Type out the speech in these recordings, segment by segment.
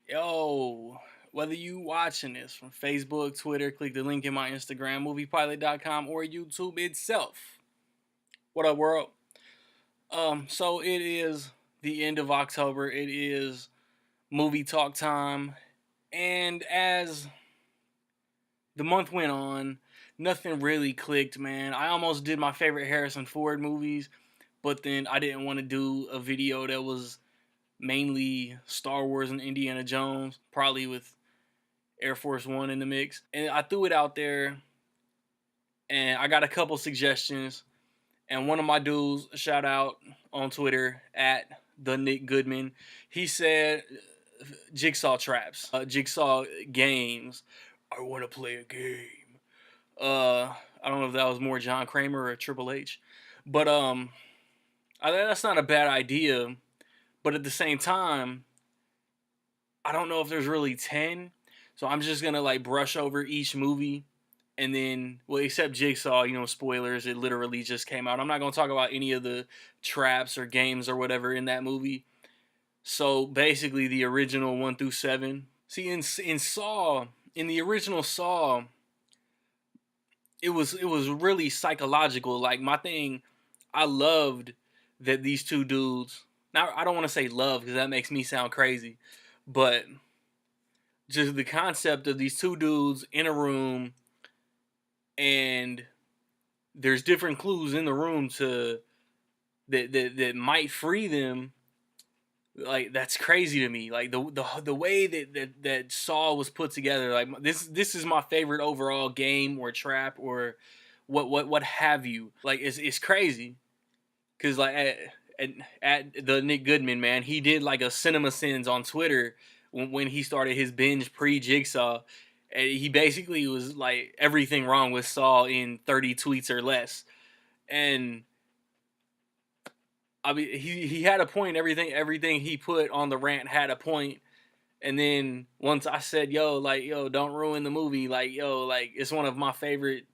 Yo, whether you watching this from Facebook, Twitter, click the link in my Instagram, moviepilot.com, or YouTube itself. What up, world? So it is the end of October. It is movie talk time. And as the month went on, nothing really clicked, man. I almost did my favorite Harrison Ford movies, but then I didn't want to do a video that was mainly Star Wars and Indiana Jones, probably with Air Force One in the mix. And I threw it out there and I got a couple suggestions. And one of my dudes, shout out on Twitter at the Nick Goodman, he said Jigsaw traps, Jigsaw games. I want to play a game. I don't know if that was more John Kramer or Triple H, but that's not a bad idea. But at the same time, I don't know if there's really 10. So I'm just gonna like brush over each movie and then, well, except Jigsaw, spoilers, it literally just came out. I'm not gonna talk about any of the traps or games or whatever in that movie. So basically the original 1 through 7. See, in Saw, in the original Saw, it was really psychological. Like my thing, I loved that these two dudes, now I don't want to say love because that makes me sound crazy, but just the concept of these two dudes in a room and there's different clues in the room to that might free them. Like that's crazy to me. Like the way that Saw was put together. Like this is my favorite overall game or trap or what have you. Like it's crazy because like at the Nick Goodman, man, he did like a Cinema Sins on Twitter when he started his binge pre Jigsaw. And he basically was like everything wrong with Saw in 30 tweets or less. And I mean, he had a point. Everything he put on the rant had a point. And then once I said, yo, don't ruin the movie. Like, yo, like it's one of my favorite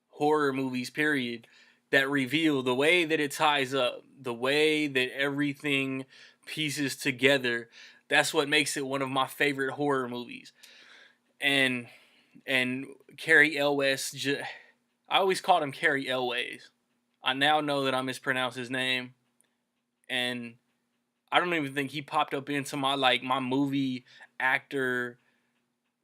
horror movies. Period. That reveal, the way that it ties up, the way that everything pieces together. That's what makes it one of my favorite horror movies. And Carrie Elwes, I always called him Carrie Elways. I now know that I mispronounced his name, and I don't even think he popped up into my movie actor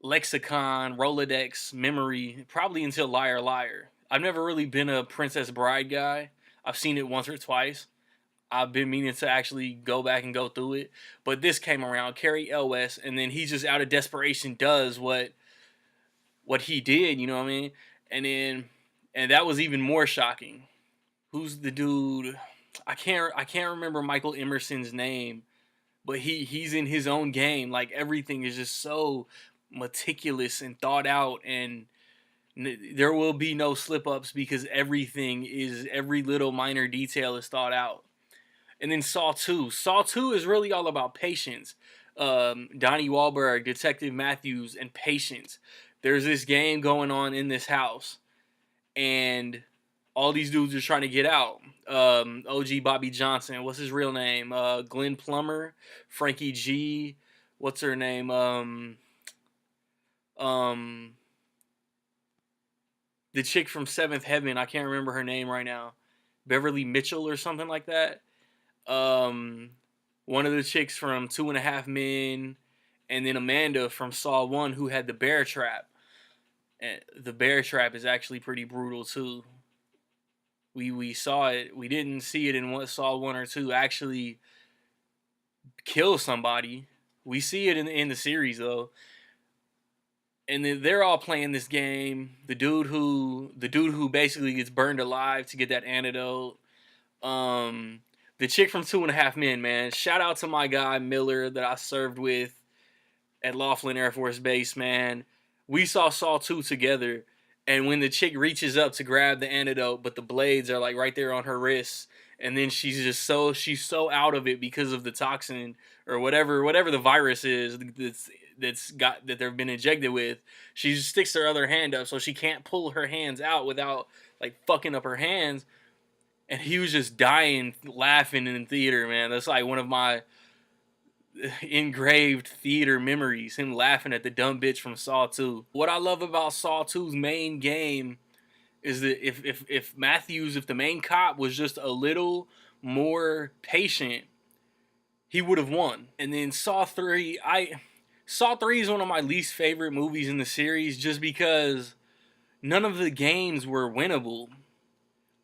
lexicon Rolodex memory probably until Liar Liar. I've never really been a Princess Bride guy. I've seen it once or twice. I've been meaning to actually go back and go through it, but this came around, Carrie Elwes, and then he just out of desperation does what he did. You know what I mean? And that was even more shocking. Who's the dude? I can't remember Michael Emerson's name, but he's in his own game. Like everything is just so meticulous and thought out, and there will be no slip ups because every little minor detail is thought out. And then Saw 2. Saw 2 is really all about patience. Donnie Wahlberg, Detective Matthews, and patience. There's this game going on in this house, and all these dudes are trying to get out. OG Bobby Johnson, what's his real name? Glenn Plummer, Frankie G, what's her name? Um, the chick from Seventh Heaven, I can't remember her name right now. Beverly Mitchell or something like that. Um, One of the chicks from Two and a Half Men, and then Amanda from Saw 1 who had the bear trap. And the bear trap is actually pretty brutal too. We saw it. We didn't see it in what Saw 1 or 2 actually kill somebody. We see it in the series though. And then they're all playing this game. The dude who basically gets burned alive to get that antidote. Um, the chick from Two and a Half Men, man. Shout out to my guy Miller that I served with at Laughlin Air Force Base, man. We saw 2 together, and when the chick reaches up to grab the antidote, but the blades are like right there on her wrists, and then she's so out of it because of the toxin or whatever the virus is that they've been injected with. She just sticks her other hand up so she can't pull her hands out without like fucking up her hands. And he was just dying laughing in the theater, man. That's like one of my engraved theater memories. Him laughing at the dumb bitch from Saw 2. What I love about Saw 2's main game is that if Matthews, if the main cop was just a little more patient, he would have won. And then Saw 3 is one of my least favorite movies in the series just because none of the games were winnable.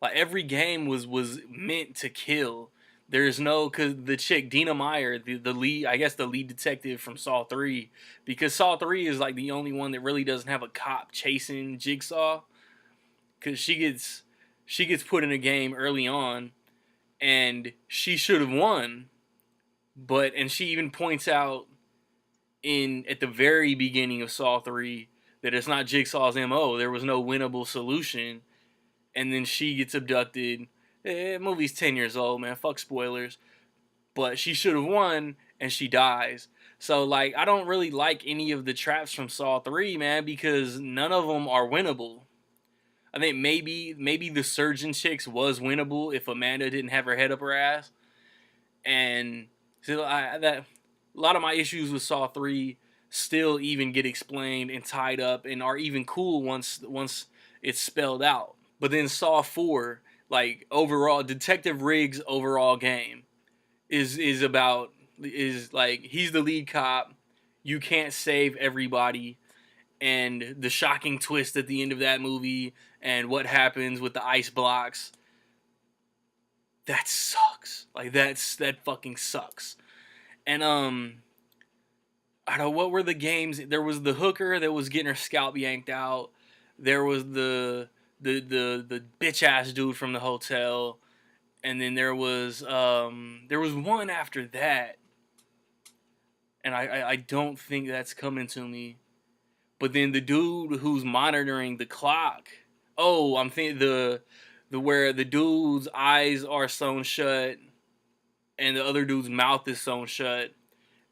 Like every game was meant to kill. There's no, cause the chick Dina Meyer, the lead, I guess the lead detective from Saw 3, because Saw 3 is like the only one that really doesn't have a cop chasing Jigsaw, cause she gets put in a game early on, and she should have won, and she even points out at the very beginning of Saw 3 that it's not Jigsaw's MO. There was no winnable solution, and then she gets abducted. Movie's 10 years old, man. Fuck spoilers. But she should have won, and she dies. So, like, I don't really like any of the traps from Saw 3, man, because none of them are winnable. I think maybe the surgeon chicks was winnable if Amanda didn't have her head up her ass. And so a lot of my issues with Saw 3 still even get explained and tied up and are even cool once it's spelled out. But then Saw 4, like overall Detective Riggs' overall game is like he's the lead cop. You can't save everybody, and the shocking twist at the end of that movie and what happens with the ice blocks. That sucks. Like that fucking sucks. And I don't know what were the games. There was the hooker that was getting her scalp yanked out. There was the bitch ass dude from the hotel, and then there was one after that, and I don't think that's coming to me. But then the dude who's monitoring the clock. Oh, I'm thinking the where the dude's eyes are sewn shut, and the other dude's mouth is sewn shut.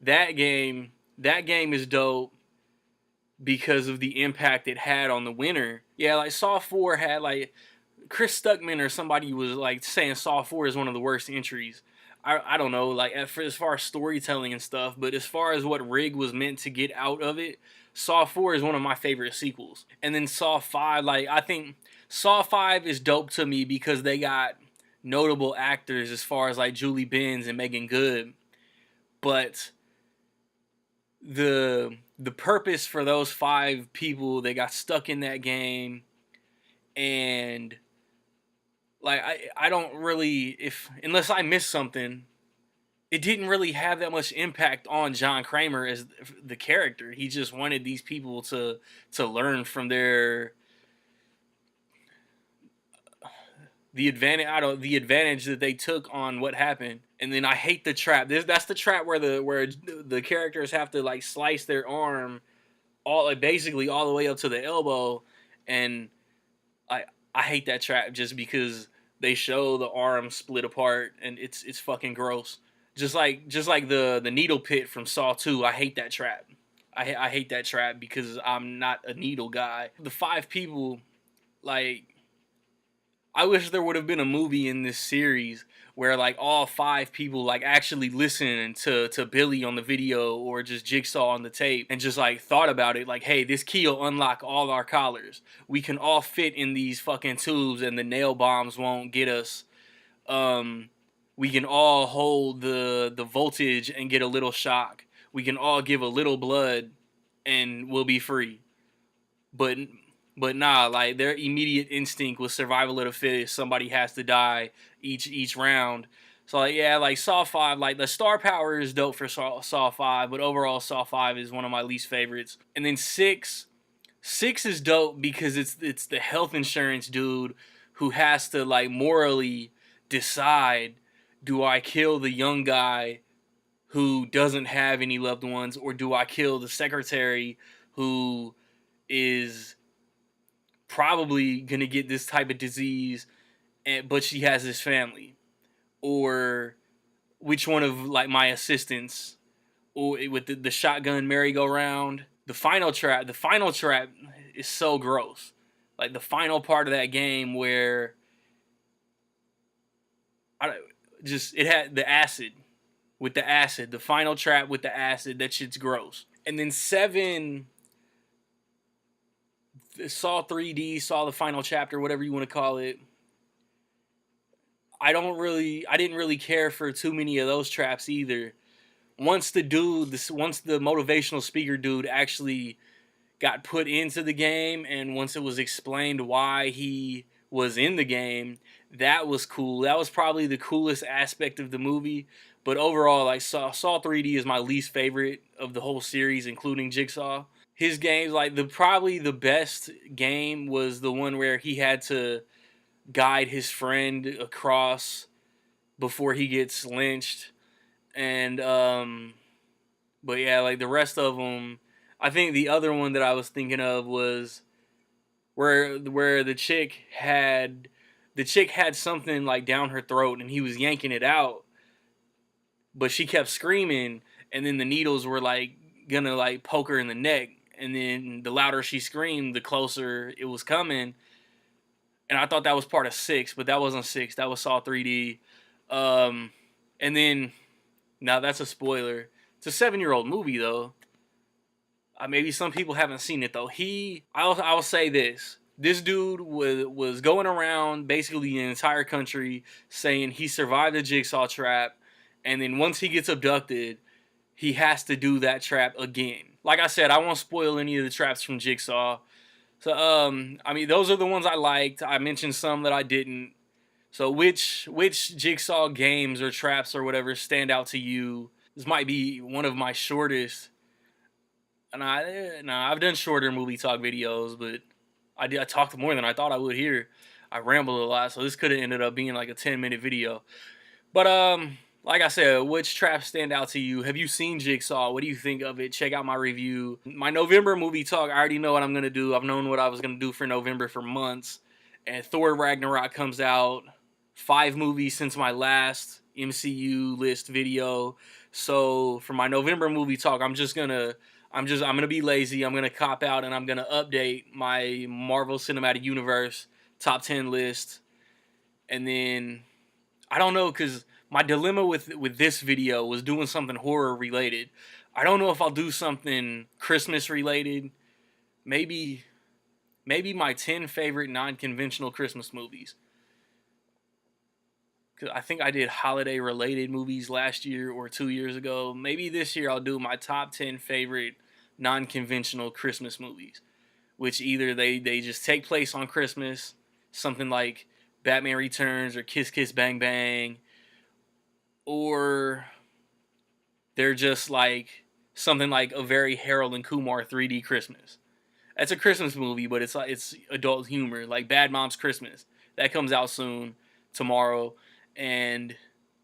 That game is dope because of the impact it had on the winner. Yeah, like Saw 4 had like Chris Stuckman or somebody was like saying Saw 4 is one of the worst entries. I don't know, like as far as storytelling and stuff, but as far as what Rig was meant to get out of it, Saw 4 is one of my favorite sequels. And then Saw 5, like I think Saw 5 is dope to me because they got notable actors as far as like Julie Benz and Megan Good. But the purpose for those 5 people, they got stuck in that game, and like I don't really, unless I missed something, it didn't really have that much impact on John Kramer as the character. He just wanted these people to learn from the advantage that they took on what happened. And then I hate the trap. That's the trap where the characters have to like slice their arm basically all the way up to the elbow, and I hate that trap just because they show the arm split apart and it's fucking gross. Just like the needle pit from Saw 2, I hate that trap. I hate that trap because I'm not a needle guy. The 5 people, like, I wish there would have been a movie in this series where like all 5 people like actually listened to Billy on the video or just Jigsaw on the tape and just like thought about it, like, hey, this key will unlock all our collars. We can all fit in these fucking tubes and the nail bombs won't get us. We can all hold the voltage and get a little shock. We can all give a little blood and we'll be free. But nah, like their immediate instinct was survival of the fittest. Somebody has to die each round. So like yeah, like Saw 5, like the star power is dope for Saw 5, but overall Saw 5 is one of my least favorites. And then 6 is dope because it's the health insurance dude who has to like morally decide, do I kill the young guy who doesn't have any loved ones, or do I kill the secretary who is probably gonna get this type of disease, but she has this family, or which one of like my assistants, or with the shotgun merry-go-round. The final trap is so gross. Like the final part of that game where it had the acid. with the acid, the final trap with the acid. That shit's gross. And then 7, Saw 3D, Saw the final chapter, whatever you want to call it. I didn't really care for too many of those traps either. Once the motivational speaker dude actually got put into the game, and once it was explained why he was in the game, that was cool. That was probably the coolest aspect of the movie. But overall, like Saw 3D is my least favorite of the whole series, including Jigsaw. His games, like probably the best game was the one where he had to guide his friend across before he gets lynched. And but yeah, like the rest of them, I think the other one that I was thinking of was where the chick had something like down her throat and he was yanking it out, but she kept screaming, and then the needles were like gonna like poke her in the neck, and then the louder she screamed, the closer it was coming. And I thought that was part of 6, but that wasn't 6. That was Saw 3D. And then now that's a spoiler. It's a 7-year-old movie though. Maybe some people haven't seen it though. I'll say this. This dude was going around basically the entire country saying he survived a jigsaw trap, and then once he gets abducted, he has to do that trap again. Like I said, I won't spoil any of the traps from Jigsaw. So I mean, those are the ones I liked. I mentioned some that I didn't. So which Jigsaw games or traps or whatever stand out to you? This might be one of my shortest. And I've done shorter movie talk videos, but I talked more than I thought I would here. I rambled a lot, so this could have ended up being like a 10-minute video. But like I said, which traps stand out to you? Have you seen Jigsaw? What do you think of it? Check out my review. My November movie talk, I already know what I'm gonna do. I've known what I was gonna do for November for months. And Thor Ragnarok comes out. 5 movies since my last MCU list video. So for my November movie talk, I'm gonna be lazy. I'm gonna cop out and I'm gonna update my Marvel Cinematic Universe top 10 list. And then I don't know, because my dilemma with this video was doing something horror related. I don't know if I'll do something Christmas related. Maybe my 10 favorite non-conventional Christmas movies. Cause I think I did holiday related movies last year or 2 years ago. Maybe this year I'll do my top 10 favorite non-conventional Christmas movies, which either they just take place on Christmas, something like Batman Returns or Kiss Kiss Bang Bang, or they're just like something like a very Harold and Kumar 3D Christmas. That's a Christmas movie, but it's adult humor, like Bad Moms Christmas. That comes out soon, tomorrow, and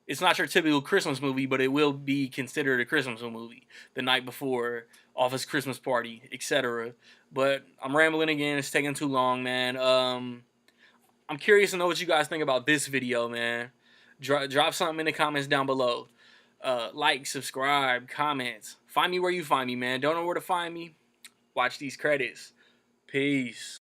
it's not your typical Christmas movie, but it will be considered a Christmas movie. The Night Before, Office Christmas Party, etc. But I'm rambling again. It's taking too long, man. I'm curious to know what you guys think about this video, man. Drop something in the comments down below. Like, subscribe, comments. Find me where you find me, man. Don't know where to find me? Watch these credits. Peace.